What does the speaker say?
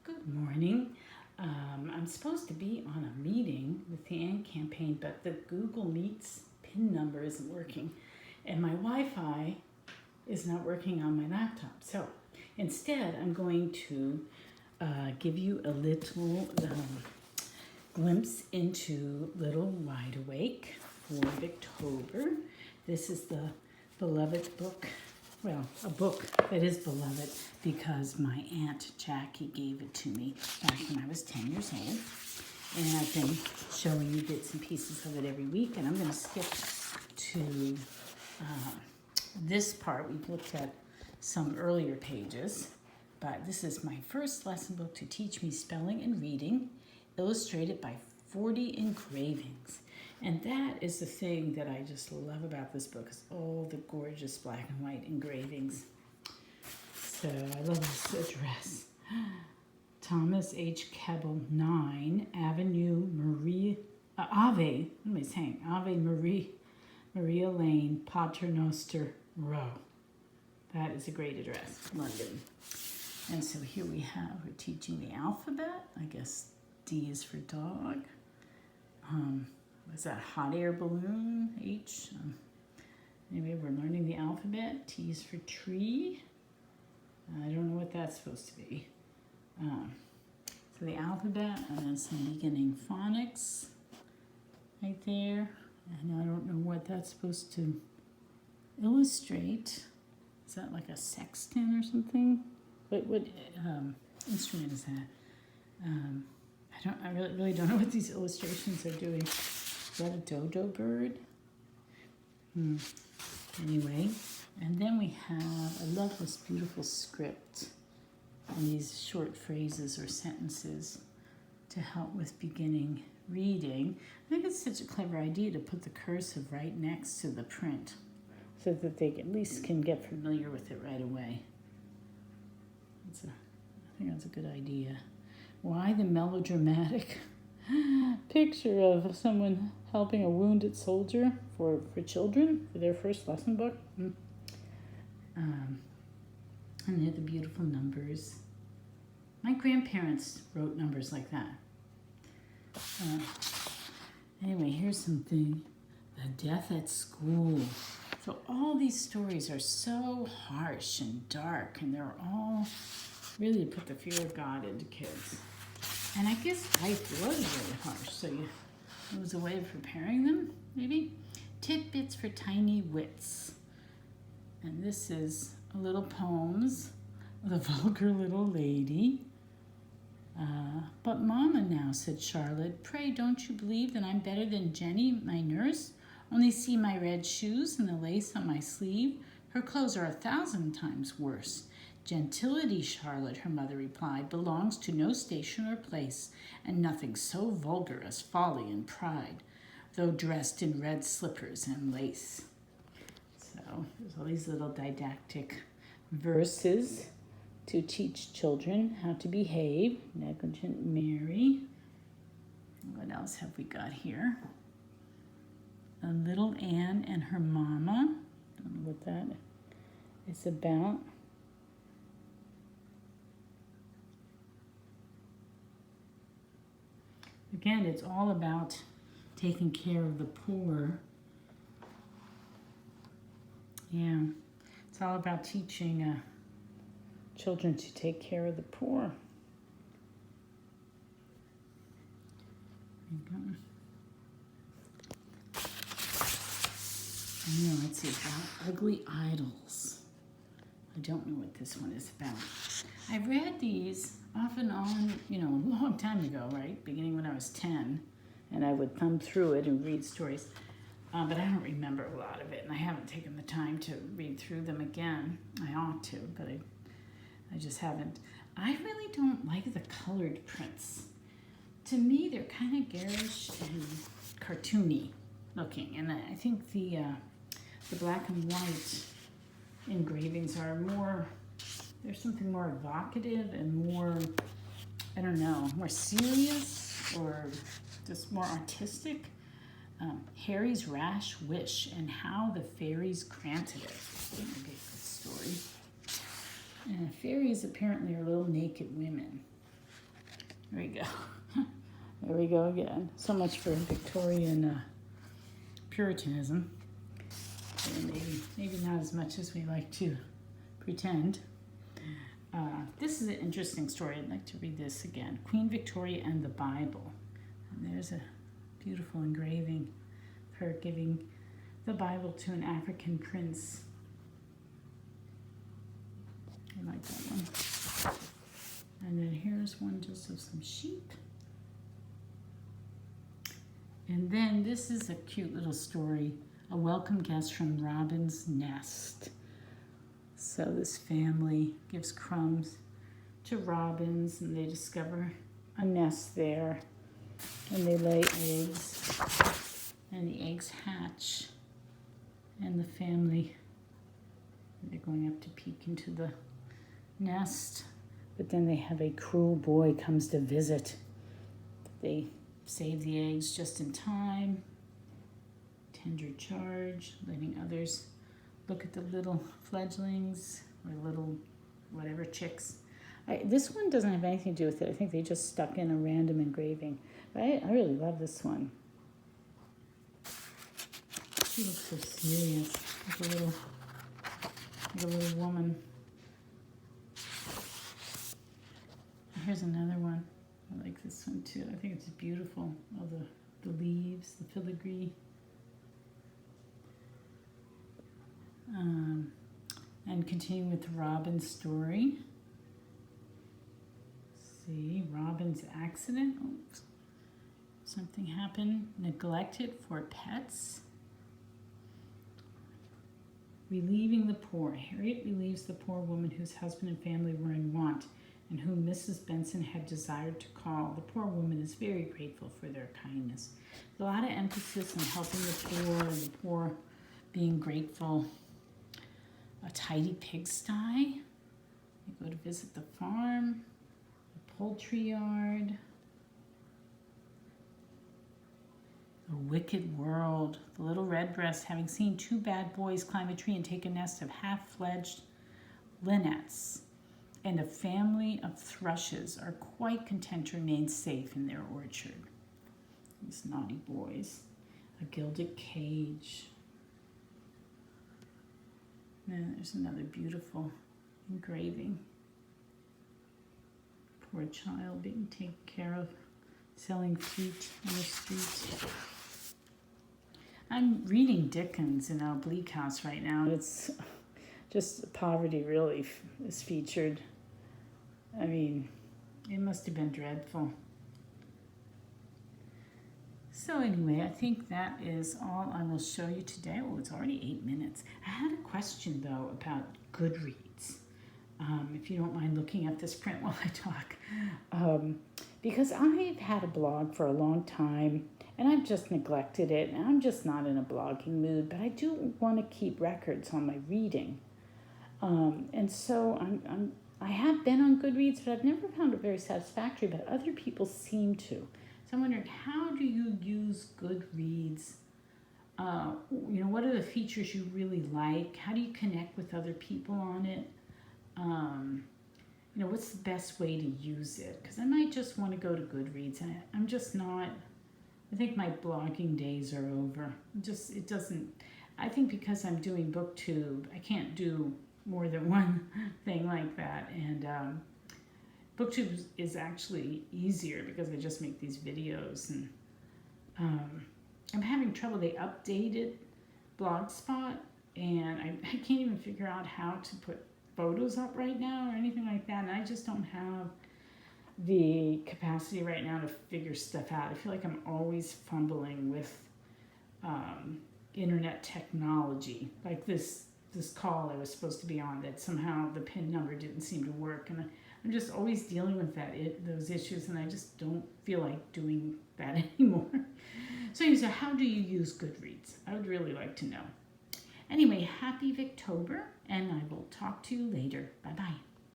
Good morning. I'm supposed to be on a meeting with the AND campaign, but the Google Meets PIN number isn't working, and my Wi-Fi is not working on my laptop. So instead, I'm going to give you a little glimpse into Little Wide Awake for October. This is the beloved book. Well, a book that is beloved because my Aunt Jackie gave it to me back when I was 10 years old. And I've been showing you bits and pieces of it every week. And I'm going to skip to this part. We've looked at some earlier pages. But this is my first lesson book to teach me spelling and reading, illustrated by 40 engravings. And that is the thing that I just love about this book, is all the gorgeous black and white engravings. So I love this address. Thomas H. Keble, 9 Avenue Marie, Ave, what am I saying? Ave Maria Lane, Paternoster Row. That is a great address, London. And so here we have, we're teaching the alphabet. I guess D is for dog. Was that hot air balloon? H. Anyway, we're learning the alphabet. T is for tree. I don't know what that's supposed to be. So the alphabet, and then some beginning phonics right there. And I don't know what that's supposed to illustrate. Is that like a sextant or something? What instrument is that? I really don't know what these illustrations are doing. Is that a dodo bird? Anyway, and then we have, I love this beautiful script and these short phrases or sentences to help with beginning reading. I think it's such a clever idea to put the cursive right next to the print so that they at least can get familiar with it right away. I think that's a good idea. Why the melodramatic picture of someone helping a wounded soldier for children for their first lesson book? And they're the beautiful numbers. My grandparents wrote numbers like that. Anyway, here's something. The death at school. So all these stories are so harsh and dark, and they're all really put the fear of God into kids. And I guess life was really harsh, so it was a way of preparing them, maybe. Tidbits for tiny wits. And this is a little poems of the vulgar little lady. But Mama now, said Charlotte, pray don't you believe that I'm better than Jenny, my nurse? Only see my red shoes and the lace on my sleeve. Her clothes are 1,000 times worse. Gentility, Charlotte, her mother replied, belongs to no station or place, and nothing so vulgar as folly and pride, though dressed in red slippers and lace. So there's all these little didactic verses to teach children how to behave. Negligent Mary. What else have we got here? A little Anne and her mama. Don't know what that is about. Again, it's all about taking care of the poor. Yeah, it's all about teaching children to take care of the poor. Let's see, about ugly idols. I don't know what this one is about. I read these off and on, a long time ago, right? Beginning when I was 10, and I would thumb through it and read stories. But I don't remember a lot of it, and I haven't taken the time to read through them again. I ought to, but I just haven't. I really don't like the colored prints. To me, they're kind of garish and cartoony looking, and I think the black and white engravings are more, there's something more evocative and more, I don't know, more serious or just more artistic. Harry's rash wish and how the fairies granted it. Maybe a good story. And fairies apparently are little naked women. There we go. There we go again. So much for Victorian Puritanism. Maybe not as much as we like to pretend. This is an interesting story. I'd like to read this again. Queen Victoria and the Bible. And there's a beautiful engraving of her giving the Bible to an African prince. I like that one. And then here's one just of some sheep. And then this is a cute little story, a welcome guest from Robin's Nest. So this family gives crumbs to robins, and they discover a nest there, and they lay eggs, and the eggs hatch, and the family, they're going up to peek into the nest, but then they have a cruel boy comes to visit. They save the eggs just in time. Tender charge, letting others look at the little fledglings or little whatever chicks. This one doesn't have anything to do with it. I think they just stuck in a random engraving. But I really love this one. She looks so serious, like a little woman. Here's another one. I like this one too. I think it's beautiful. All the leaves, the filigree. And continuing with Robin's story. See, Robin's accident. Oops. Something happened. Neglected for pets. Relieving the poor. Harriet relieves the poor woman whose husband and family were in want, and whom Mrs. Benson had desired to call. The poor woman is very grateful for their kindness. A lot of emphasis on helping the poor, and the poor being grateful. A tidy pigsty. You go to visit the farm, the poultry yard. A wicked world. The little redbreast, having seen two bad boys climb a tree and take a nest of half-fledged linnets, and a family of thrushes, are quite content to remain safe in their orchard. These naughty boys. A gilded cage. And there's another beautiful engraving. Poor child being taken care of, selling fruit on the street. I'm reading Dickens in our Bleak House right now. It's just poverty really is featured. I mean, it must have been dreadful. So anyway, I think that is all I will show you today. Oh, it's already 8 minutes. I had a question, though, about Goodreads. If you don't mind looking at this print while I talk. Because I've had a blog for a long time, and I've just neglected it, and I'm just not in a blogging mood, but I do want to keep records on my reading. And so I have been on Goodreads, but I've never found it very satisfactory, but other people seem to. So I'm wondering, how do you use Goodreads? What are the features you really like? How do you connect with other people on it? What's the best way to use it? Because I might just want to go to Goodreads. I'm just not, I think my blogging days are over. It doesn't, I think because I'm doing BookTube, I can't do more than one thing like that. And BookTube is actually easier because I just make these videos, and I'm having trouble. They updated Blogspot, and I can't even figure out how to put photos up right now or anything like that, and I just don't have the capacity right now to figure stuff out. I feel like I'm always fumbling with internet technology, like this call I was supposed to be on, that somehow the PIN number didn't seem to work, and I'm just always dealing with those issues, and I just don't feel like doing that anymore. So how do you use Goodreads? I would really like to know. Anyway, happy Victober, and I will talk to you later. Bye-bye.